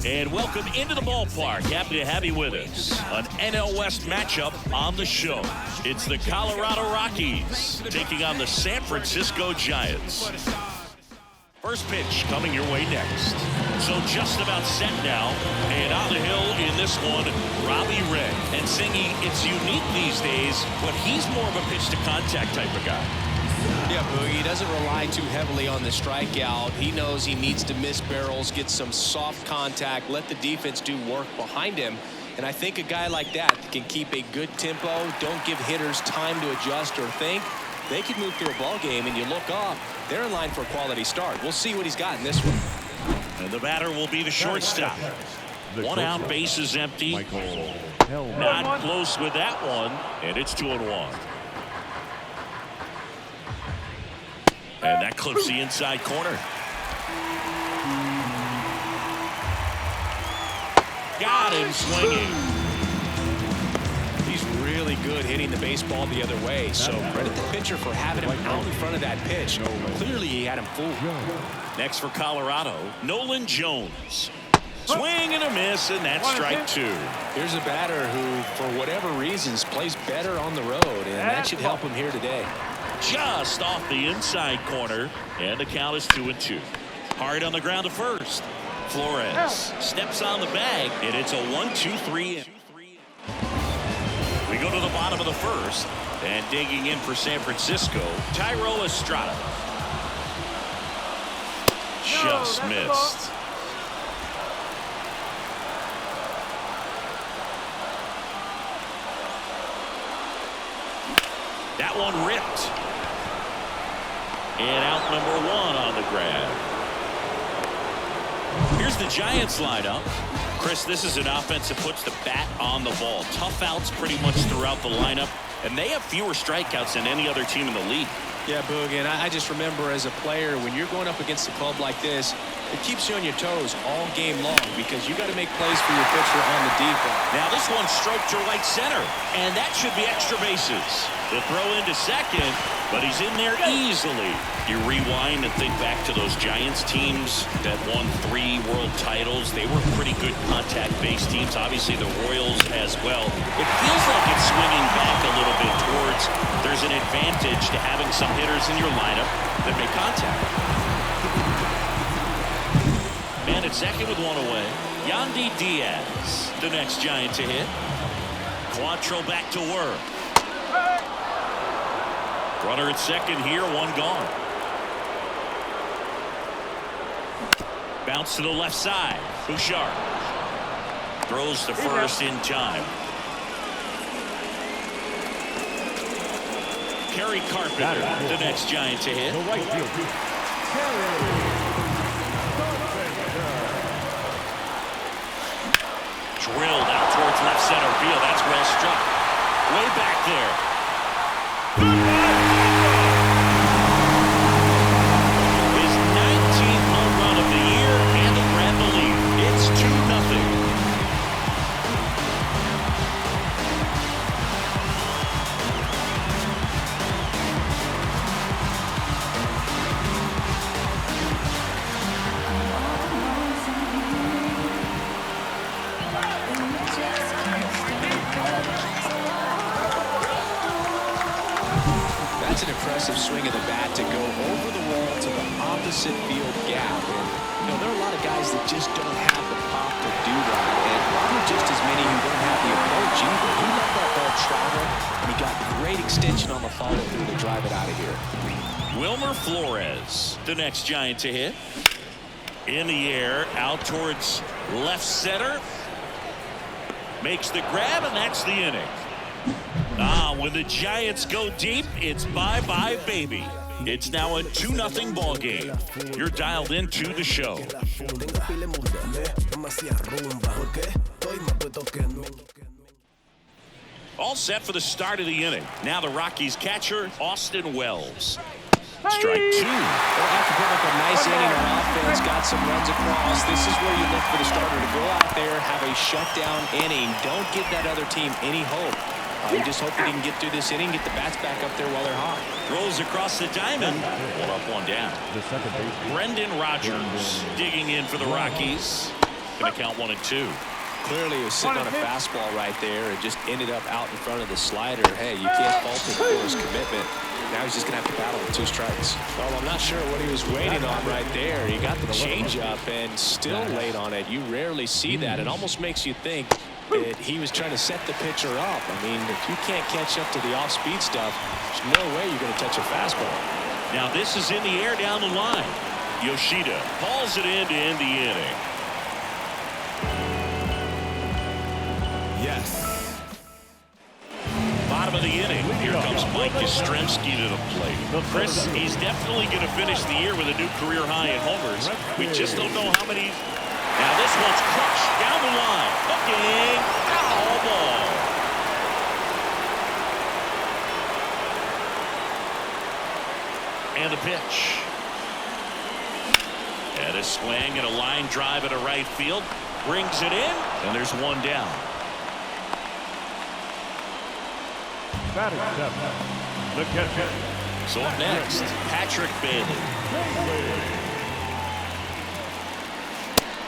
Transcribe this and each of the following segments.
And welcome into the ballpark. Happy to have you with us. An NL West matchup on the show. It's the Colorado Rockies taking on the San Francisco Giants. First pitch coming your way next. So just about set now. And on the hill in this one, Robbie Ray. And Singy, it's unique these days, but he's more of a pitch-to-contact type of guy. Yeah, Boogie, he doesn't rely too heavily on the strikeout. He knows he needs to miss barrels, get some soft contact, let the defense do work behind him. And I think a guy like that can keep a good tempo, don't give hitters time to adjust or think. They can move through a ball game, and you look up, they're in line for a quality start. We'll see what he's got in this one. And the batter will be the shortstop. One out, base is empty. Not close with that one, and it's 2-1. And that clips the inside corner. Got him swinging. He's really good hitting the baseball the other way. So credit the pitcher for having him out in front of that pitch. Clearly he had him fooled. Next for Colorado, Nolan Jones. Swing and a miss, and that's strike two. Here's a batter who, for whatever reasons, plays better on the road, and that should help him here today. Just off the inside corner, and the count is 2-2. Hard on the ground to first. Flores steps on the bag, and it's a 1-2-3. We go to the bottom of the first, and digging in for San Francisco, Thairo Estrada. Just missed. That one ripped. And out number one on the grab. Here's the Giants lineup. Chris, this is an offense that puts the bat on the ball. Tough outs pretty much throughout the lineup. And they have fewer strikeouts than any other team in the league. Yeah, Boog, and I just remember as a player, when you're going up against a club like this, it keeps you on your toes all game long because you got to make plays for your pitcher on the defense. Now this one stroked to right center, and that should be extra bases. The throw into second, but he's in there easily. You rewind and think back to those Giants teams that won 3 world titles. They were pretty good contact-based teams. Obviously the Royals as well. It feels like it's swinging back a little bit towards there's an advantage to having some hitters in your lineup that make contact. Man at second with one away. Yandy Diaz, the next Giant to hit. Quantrill back to work. Runner at second here, one gone. Bounce to the left side. Bouchard throws to first in time. Kerry Carpenter, the next Giant to hit. Drilled out towards left center field. That's well struck. Way back there. His 19th home run of the year, and the grab the lead. It's 2-0. That's an impressive swing of the bat to go over the wall to the opposite field gap. And, you know, there are a lot of guys that just don't have the pop to do that. And probably just as many who don't have the approach either. He let that ball travel, and he got great extension on the follow-through to drive it out of here. Wilmer Flores, the next Giant to hit. In the air, out towards left center. Makes the grab, and that's the inning. When the Giants go deep, it's bye-bye, baby. It's now a 2-0 ball game. You're dialed into the show. All set for the start of the inning. Now the Rockies catcher, Austin Wells. Strike two. Well, after putting up a nice inning on offense, got some runs across, this is where you look for the starter to go out there, have a shutdown inning. Don't give that other team any hope. You just hope that he can get through this inning, get the bats back up there while they're hot. Rolls across the diamond. One up, one down. Brendan Rodgers digging in for the Rockies. Gonna count 1-2. Clearly, he was sitting on a fastball right there and just ended up out in front of the slider. Hey, you can't fault him for his commitment. Now he's just going to have to battle with 2 strikes. Well, I'm not sure what he was waiting on right there. He got the changeup and still late on it. You rarely see that. It almost makes you think that he was trying to set the pitcher up. I mean, if you can't catch up to the off-speed stuff, there's no way you're going to touch a fastball. Now this is in the air down the line. Yoshida hauls it in to end the inning. Yes. Bottom of the inning. Here comes Mike Yastrzemski to the plate. Well, Chris, he's definitely going to finish the year with a new career high in homers. We just don't know how many. Now this one's crushed down the line. Looking. Foul ball. And the pitch. And a swing and a line drive into right field. Brings it in. And there's one down. Batting 7, the catcher. So up next, Patrick Bailey.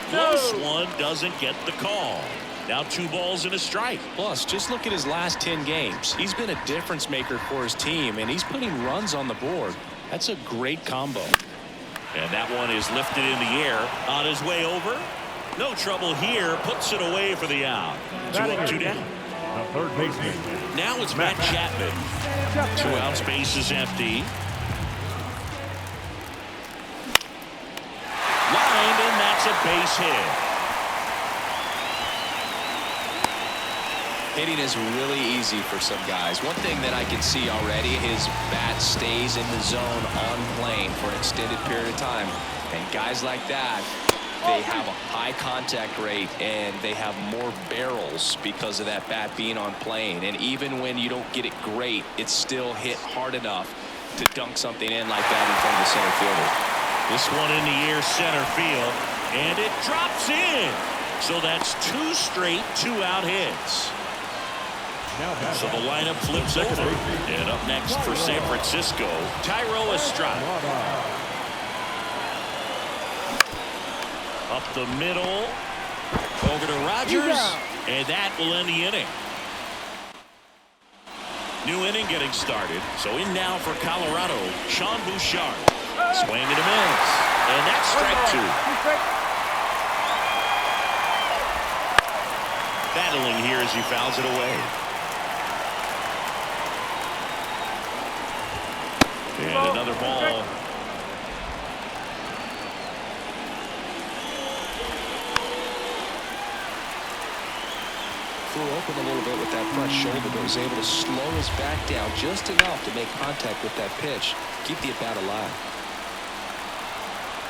Close one, doesn't get the call. Now 2 balls and a strike. Plus, just look at his last 10 games. He's been a difference maker for his team, and he's putting runs on the board. That's a great combo. And that one is lifted in the air. On his way over. No trouble here. Puts it away for the out. 2 up, 2 down. The third baseman. Now it's Matt Chapman. 2 outs, base is empty. Lined, and that's a base hit. Hitting is really easy for some guys. One thing that I can see already, his bat stays in the zone on plane for an extended period of time. And guys like that, they have a high contact rate and they have more barrels because of that bat being on plane. And even when you don't get it great, it's still hit hard enough to dunk something in like that in front of the center fielder. This one in the air center field, and it drops in. So that's 2 straight 2-out hits. So the lineup flips over. And up next for San Francisco, Thairo Estrada. Up the middle, over to Rogers, and that will end the inning. New inning getting started. So in now for Colorado, Sean Bouchard. Swing and a miss, and that's strike 2. Battling here as he fouls it away. And another ball. Flew open a little bit with that front shoulder, but was able to slow his back down just enough to make contact with that pitch. Keep the at-bat alive.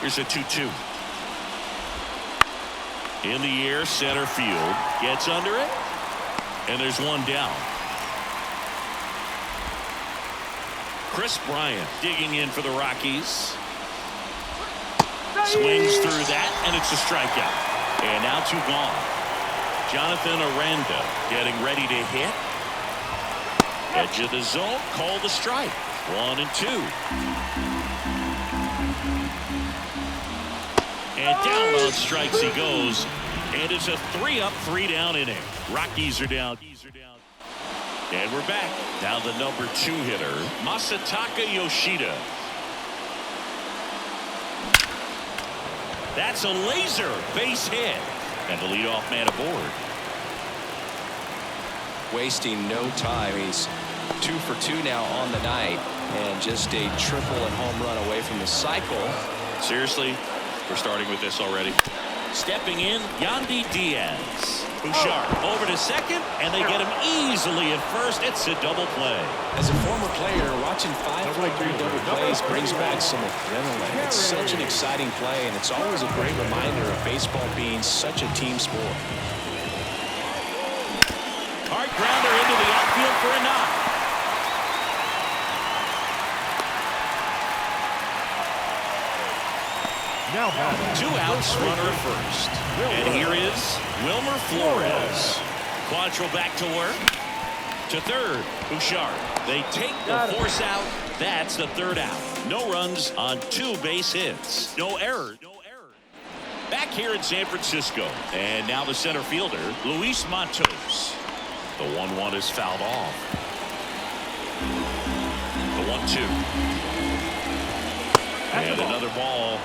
Here's a 2-2. In the air, center field. Gets under it. And there's one down. Chris Bryant digging in for the Rockies. Swings through that, and it's a strikeout. And now 2 gone. Jonathan Aranda getting ready to hit. Edge of the zone, call the strike. 1-2. And down on strikes he goes. And it's a 3-up, 3-down inning. Rockies are down. And we're back. Now the number 2 hitter, Masataka Yoshida. That's a laser base hit. And the leadoff man aboard. Wasting no time. He's 2 for 2 now on the night. And just a triple and home run away from the cycle. Seriously, we're starting with this already. Stepping in, Yandy Diaz. Bouchard over to second, and they get him easily at first. It's a double play. As a former player, watching 5-3 double plays brings back some adrenaline. It's such an exciting play, and it's always a great reminder of baseball being such a team sport. Hard grounder into the outfield for a knock. Now 2 outs, runner at first. And here is Wilmer Flores. Quantrill back to work. To third, Bouchard. They take the force out. That's the 3rd out. No runs on 2 base hits. No errors. Back here in San Francisco. And now the center fielder, Luis Matos. The 1-1 is fouled off. The 1-2. And another ball.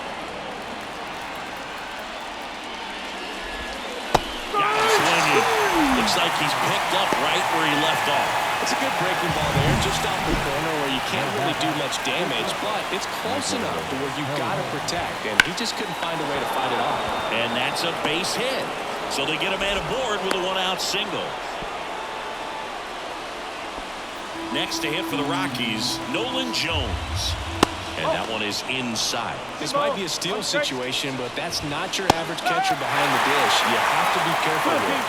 Got him swinging. Looks like he's picked up right where he left off. It's a good breaking ball there, just off the corner where you can't really do much damage, but it's close enough to where you've got to protect, and he just couldn't find a way to fight it off. And that's a base hit. So they get a man aboard with a 1-out single. Next to hit for the Rockies, Nolan Jones. And that one is inside. This might be a steal situation, but that's not your average catcher behind the dish. You have to be careful with it.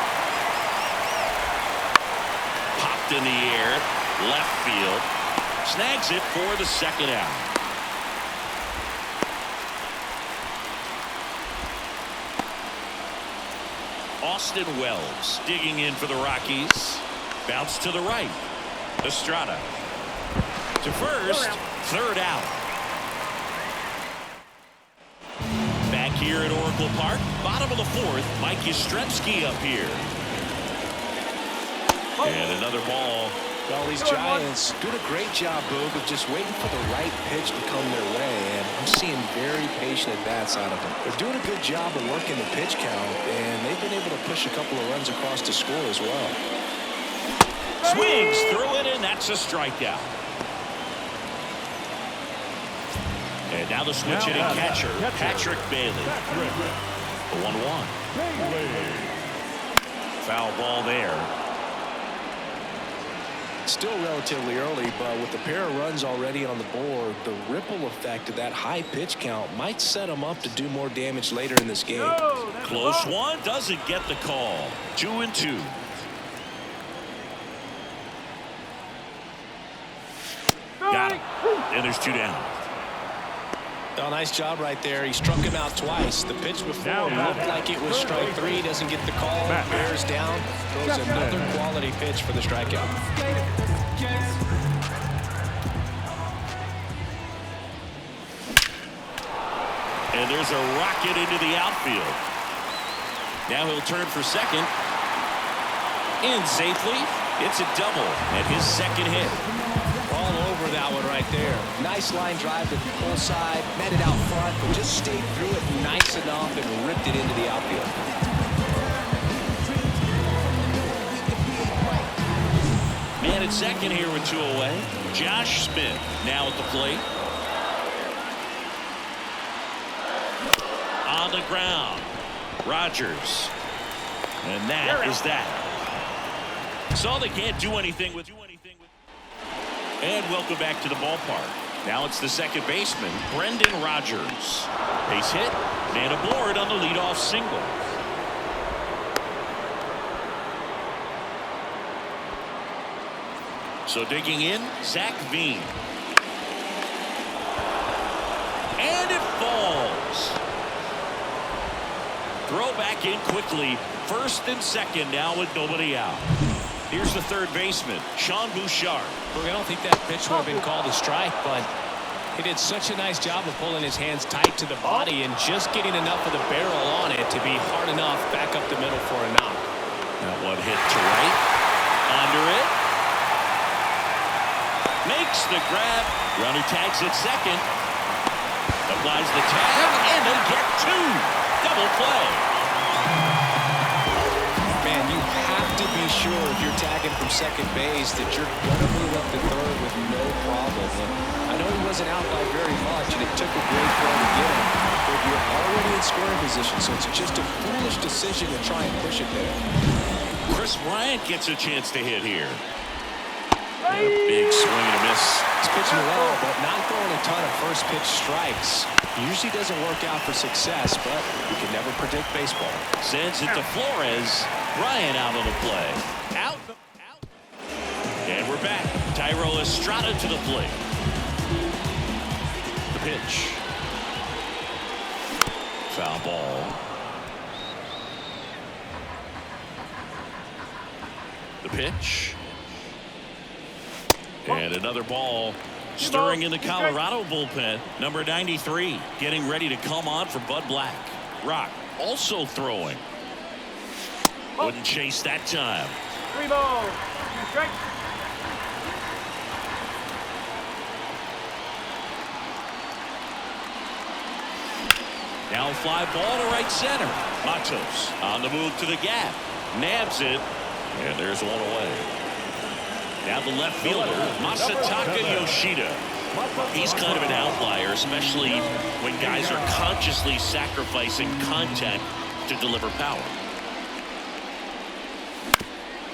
Popped in the air, left field. Snags it for the second out. Austin Wells digging in for the Rockies. Bounce to the right. Estrada to first. Third out. Back here at Oracle Park, bottom of the fourth, Mike Yastrzemski up here. And another ball. Well, these Giants doing a great job, Boog, of just waiting for the right pitch to come their way, and I'm seeing very patient at-bats out of them. They're doing a good job of working the pitch count, and they've been able to push a couple of runs across to score as well. Swings through it, and that's a strikeout. And now the switch hitting catcher, Patrick Bailey. The 1-1. Foul ball there. Still relatively early, but with a pair of runs already on the board, the ripple effect of that high pitch count might set them up to do more damage later in this game. Close one, doesn't get the call. 2-2. Got him. And there's 2 down. Oh, nice job right there. He struck him out twice. The pitch before looked like it was strike 3. Doesn't get the call. Bears down. Throws another quality pitch for the strikeout. And there's a rocket into the outfield. Now he'll turn for second. In safely. It's a double and his second hit. All over that one right there. Nice line drive to the pull side, met it out front, but just stayed through it nice enough and ripped it into the outfield. Man at second here with 2 away. Josh Smith now at the plate. On the ground. Rogers. And that is that. So they can't do anything with. And welcome back to the ballpark. Now it's the second baseman, Brendan Rodgers. Base hit, man aboard on the leadoff single. So digging in, Zach Veen. And it falls. Throw back in quickly. First and second now with nobody out. Here's the third baseman, Sean Bouchard. I don't think that pitch would have been called a strike, but he did such a nice job of pulling his hands tight to the body and just getting enough of the barrel on it to be hard enough back up the middle for a knock. That one hit to right. Under it. Makes the grab. Runner tags at second. Applies the tag, and they get 2. Double play. Man, you have to be sure if you're tagging from second base that you're going to move up to third with no problem. And I know he wasn't out by very much, and it took a great throw to get him. But you're already in scoring position, so it's just a foolish decision to try and push it there. Chris Bryant gets a chance to hit here. And a big swing and a miss. He's pitching well, but not throwing a ton of first pitch strikes. Usually doesn't work out for success, but you can never predict baseball. Sends it to Flores. Bryant out on the play. Out. And we're back. Thairo Estrada to the plate. The pitch. Foul ball. The pitch. And another ball. Stirring in the Colorado bullpen. Number 93 getting ready to come on for Bud Black. Rock. also throwing. Wouldn't chase that time. 3 balls. Strike. Now fly ball to right center. Matos on the move to the gap. Nabs it. And there's one away. Now the left fielder, Masataka Yoshida. He's kind of an outlier, especially when guys are consciously sacrificing contact to deliver power.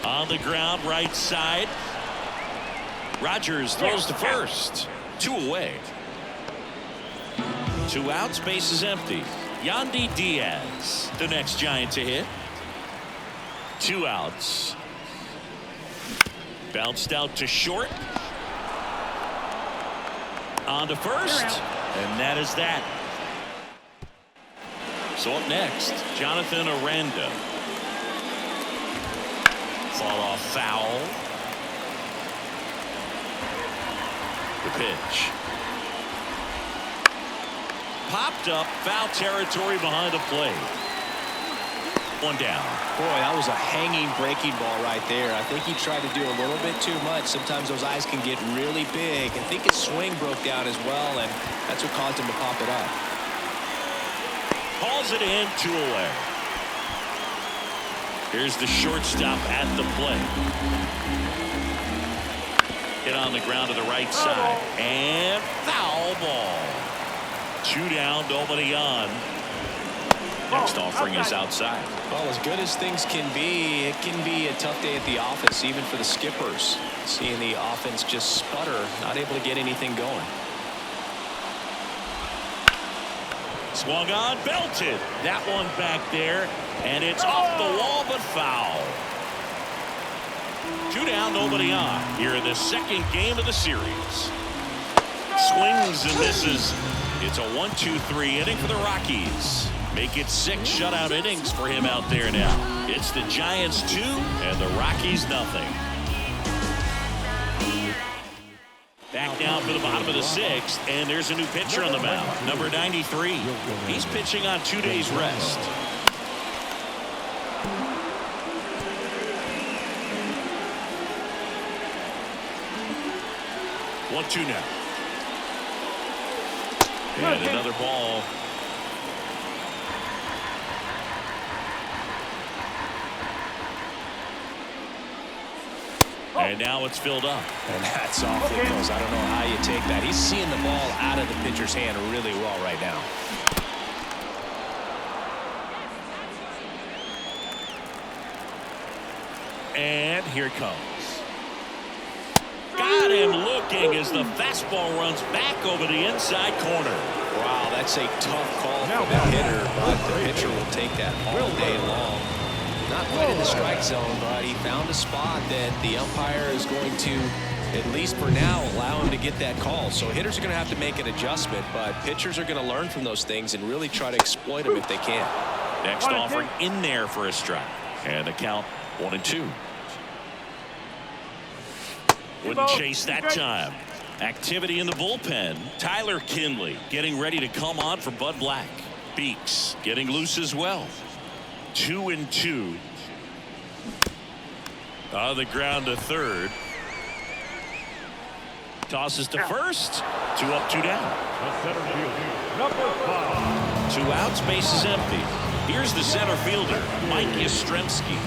On the ground, right side. Rogers throws to first. 2 away. 2 outs, base is empty. Yandy Diaz, the next Giant to hit. 2 outs. Bounced out to short. On to first. And that is that. So up next, Jonathan Aranda. Fall off foul. The pitch. Popped up, foul territory behind the plate. 1 down. Boy, that was a hanging breaking ball right there. I think he tried to do a little bit too much. Sometimes those eyes can get really big. I think his swing broke down as well, and that's what caused him to pop it up. Calls it in, 2 away. Here's the shortstop at the plate. Hit on the ground to the right side. And foul ball. 2 down, nobody on. Next offering is outside. Well, as good as things can be, it can be a tough day at the office, even for the skippers. Seeing the offense just sputter, not able to get anything going. Swung on, belted. That one back there, and it's off the wall, but foul. 2 down, nobody on. Here in the second game of the series. Swings and misses. It's a 1-2-3 inning for the Rockies. Make it 6 shutout innings for him out there now. It's the Giants 2 and the Rockies nothing. Back down for the bottom of the 6th, and there's a new pitcher on the mound, number 93. He's pitching on 2 days rest. One, 2 now. And another ball. And now it's filled up. And that's awfully close. I don't know how you take that. He's seeing the ball out of the pitcher's hand really well right now. And here it comes. Got him looking as the fastball runs back over the inside corner. Wow, that's a tough call for the hitter, but the pitcher will take that all day long. Not quite in the strike zone, but he found a spot that the umpire is going to, at least for now, allow him to get that call. So hitters are going to have to make an adjustment, but pitchers are going to learn from those things and really try to exploit them if they can. Next offering in there for a strike. And the count 1-2. Wouldn't chase that time. Activity in the bullpen. Tyler Kinley getting ready to come on for Bud Black. Beeks getting loose as well. 2-2. On the ground to third. Tosses to first. 2 up, 2 down. Number 5. 2 outs, base is empty. Here's the center fielder, Mike Yastrzemski.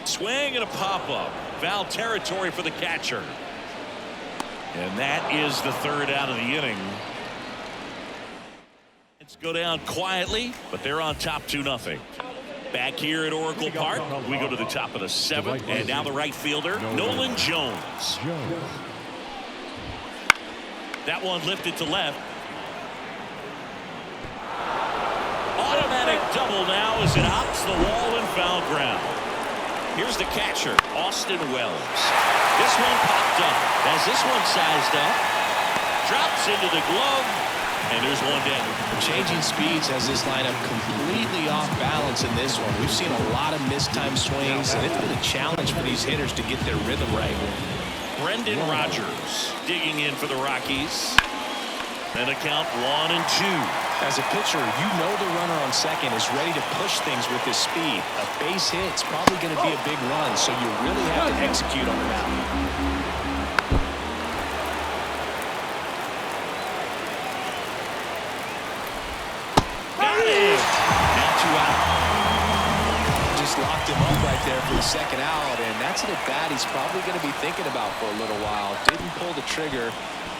Swing and a pop-up. Foul territory for the catcher. And that is the 3rd out of the inning. Let's go down quietly, but they're on top 2-0. Back here at Oracle Park, we go to the top of the 7th, and now the right fielder, Nolan Jones. That one lifted to left. Automatic double now as it hops the wall and foul ground. Here's the catcher, Austin Wells. This one popped up. Has this one sized up? Drops into the glove, and there's 1 down. Changing speeds has this lineup completely off balance in this one. We've seen a lot of missed time swings, and it's been a challenge for these hitters to get their rhythm right. Brendan Rodgers digging in for the Rockies. And a count 1-2. As a pitcher, you know the runner on second is ready to push things with his speed. A base hit's probably going to be a big run, so you really have to execute on the mound. Got it! Now 2 out. Just locked him up right there for the second out, and that's an at-bat he's probably going to be thinking about for a little while. Didn't pull the trigger.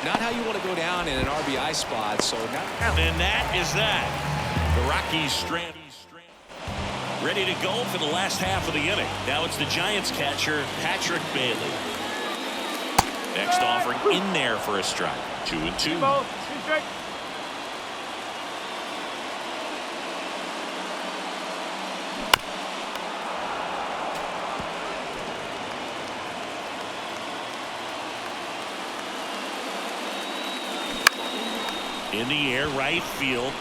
Not how you want to go down in an RBI spot. So now, and that is that. The Rockies ready to go for the last half of the inning. Now it's the Giants catcher, Patrick Bailey. Next offering in there for a strike. 2-2. In the air, right field.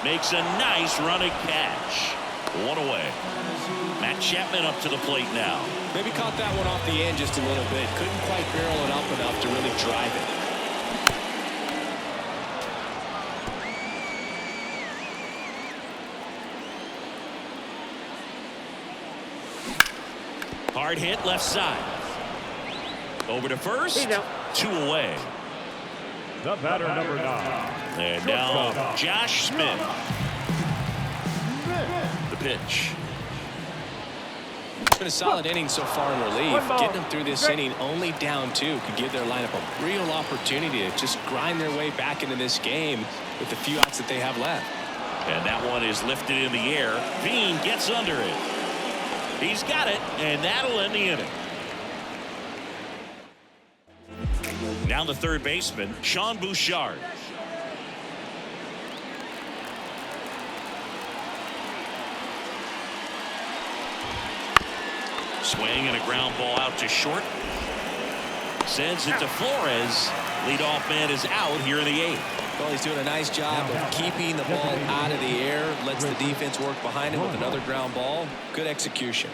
Makes a nice running catch. 1 away. Matt Chapman up to the plate now. Maybe caught that one off the end just a little bit. Couldn't quite barrel it up enough to really drive it. Hard hit left side. Over to first. 2 away. The batter, number 9. And now Josh Smith. The pitch. It's been a solid inning so far in relief. Getting them through this inning only down 2 could give their lineup a real opportunity to just grind their way back into this game with the few outs that they have left. And that one is lifted in the air. Bean gets under it. He's got it, and that'll end the inning. Down the third baseman, Sean Bouchard. Swing and a ground ball out to short. Sends it to Flores. Leadoff man is out here in the 8th. Well, he's doing a nice job of keeping the ball out of the air. Lets the defense work behind him with another ground ball. Good execution.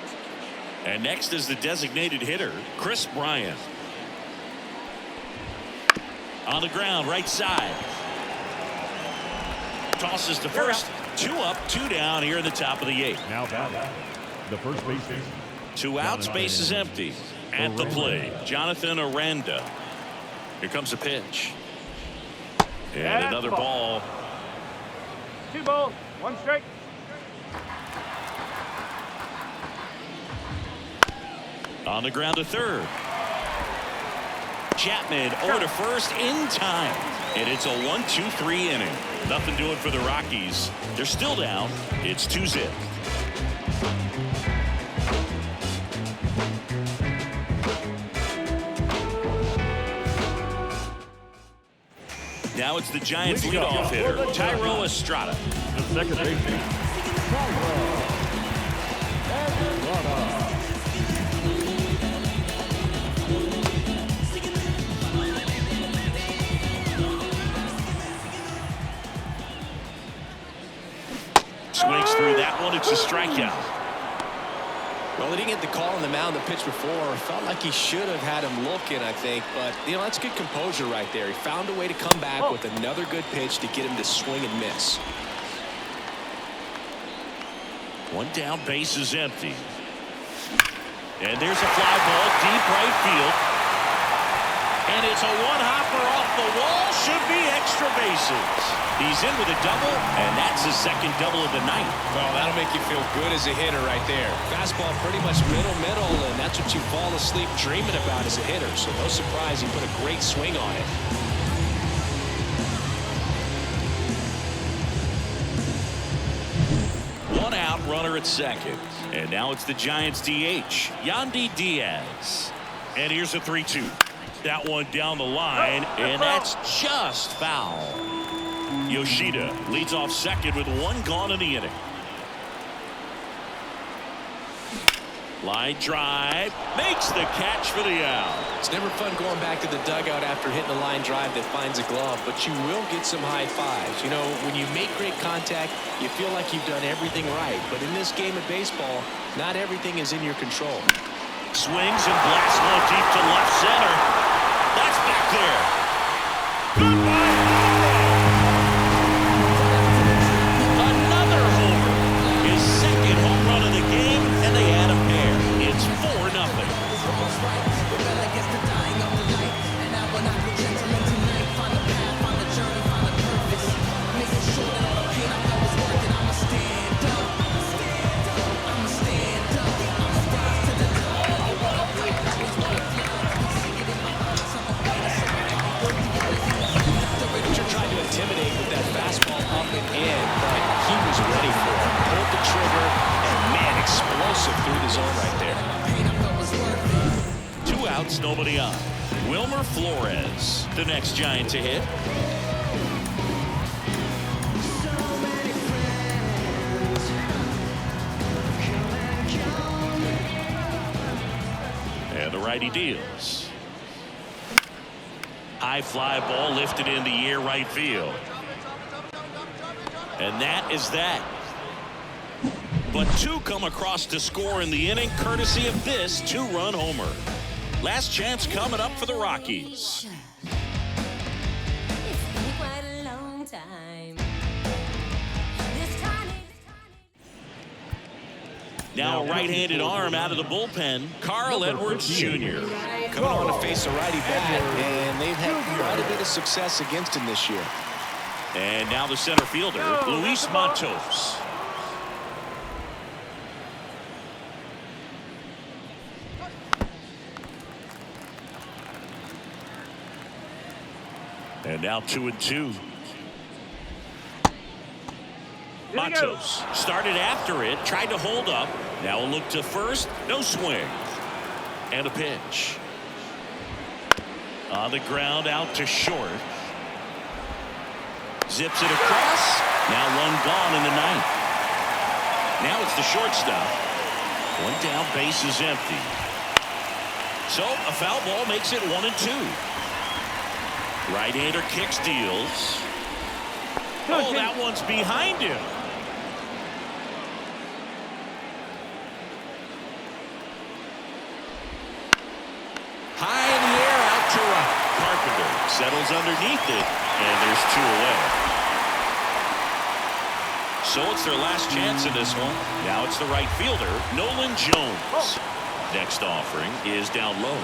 And next is the designated hitter, Chris Bryant. On the ground, right side. Tosses to first. 2 up, 2 down here in the top of the 8th. Now batting, the first baseman. 2 outs, base is empty. At the plate, Jonathan Aranda. Here comes a pitch. And another ball. 2 balls, 1 strike. On the ground to third. Chapman over to first in time. And it's a 1-2-3 inning. Nothing doing for the Rockies. They're still down. It's 2-0. Now it's the Giants leadoff hitter, Thairo Estrada. The second baseman. Swings through that one. It's a strikeout. Well, he didn't get the call on the mound the pitch before. Felt like he should have had him looking, I think. But, you know, that's good composure right there. He found a way to come back with another good pitch to get him to swing and miss. 1 down, base is empty. And there's a fly ball deep right field. And it's a one-hopper off the wall. Should be extra bases. He's in with a double, and that's his second double of the night. Well, that'll make you feel good as a hitter right there. Fastball pretty much middle, and that's what you fall asleep dreaming about as a hitter. So no surprise he put a great swing on it. One out, runner at second. And now it's the Giants DH, Yandy Diaz. And here's a 3-2. That one down the line, and that's just foul. Yoshida leads off second with 1 gone in the inning. Line drive, makes the catch for the out. It's never fun going back to the dugout after hitting a line drive that finds a glove, but you will get some high fives. You know, when you make great contact, you feel like you've done everything right. But in this game of baseball, not everything is in your control. Swings and blasts one deep to left center. That's back there. Goodbye. Another homer. His second home run of the game, and they add a pair. It's 4-0. Intimidate with that fastball up and in, but he was ready for it. Pulled the trigger, and man, explosive through the zone right there. 2 outs, nobody on. Wilmer Flores, the next Giant to hit. And the righty deals. High fly ball lifted in the air right field. And that is that. But 2 come across to score in the inning courtesy of this 2-run homer. Last chance coming up for the Rockies. It's been quite a long time. Now a right-handed arm out of the bullpen, Carl Edwards Jr. Coming on to face a righty bat, and they've had quite a bit of success against him this year. And now the center fielder, Luis Matos. And now 2-2. Matos started after it, tried to hold up. Now a look to first, no swing. And a pitch. On the ground, out to short. Zips it across. Now 1 gone in the 9th. Now it's the shortstop. 1 down, base is empty. So a foul ball makes it 1-2. Right-hander kicks, deals. Oh, that one's behind him. High in the air, out to right. Carpenter settles underneath it, and there's 2 away. So it's their last chance in this one. Now it's the right fielder, Nolan Jones. Next offering is down low.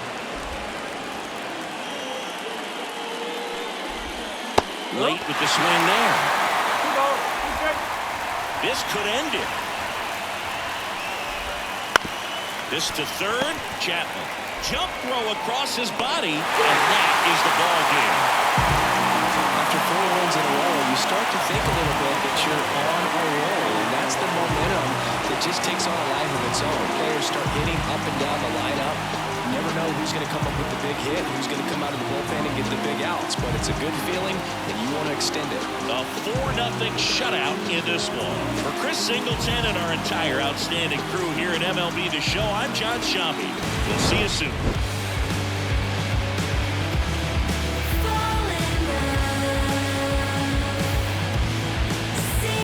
Late with the swing there. This could end it. This to third, Chapman. Jump throw across his body, and that is the ball game. After 4 wins in a row, you start to think a little bit that you're on a roll, and that's the momentum that just takes on a life of its own. Players start hitting up and down the lineup. You never know who's going to come up with the big hit, who's going to come out of the bullpen and get the big outs, but it's a good feeling, and you want to extend it. A 4-0 shutout in this one. For Chris Singleton and our entire outstanding crew here at MLB The Show, I'm John Shambi. We'll see you soon.